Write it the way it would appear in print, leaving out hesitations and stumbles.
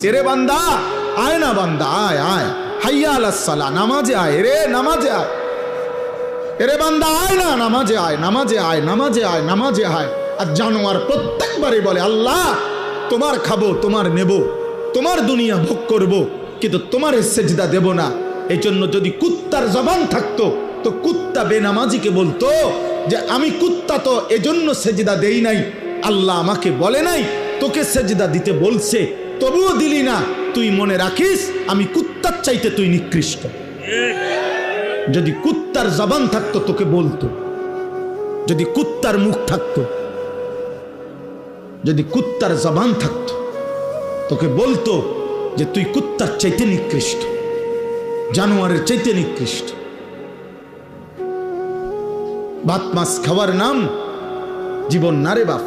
तेरे बंदा आए ना बंदा आए आए हैया अलस सला नामाजे आए रे नामाजे आए तेरे बंदा आए ना नामाजे आए नामाजे आए नामाजे आए नामाजे आए আর জানোয়ার প্রত্যেকবারই বলে আল্লাহ তোমার খাবো তোমার নেব তোমার দুনিয়া ভোগ করব কিন্তু তোমার সেজদা দেব না। এইজন্য যদি কুত্তার জবান থাকতো তো কুত্তা বেনামাজিকে বলতো যে আমি কুত্তা তো এজন্য সেজদা দেই নাই, আল্লাহ আমাকে বলে নাই তোকে সেজদা দিতে বলছে তবুও দিলি না, তুই মনে রাখিস আমি কুত্তার চাইতে তুই নিকৃষ্ট। যদি কুত্তার জবান থাকতো তোকে বলতো, যদি কুত্তার মুখ থাকতো, যদি কুত্তার জবান থাকতো তোকে বলতো যে তুই কুত্তার চাইতে নিকৃষ্ট, জানোয়ারের চাইতে নিকৃষ্ট। ভাত মাছ খাওয়ার নাম জীবন না রে বাপ।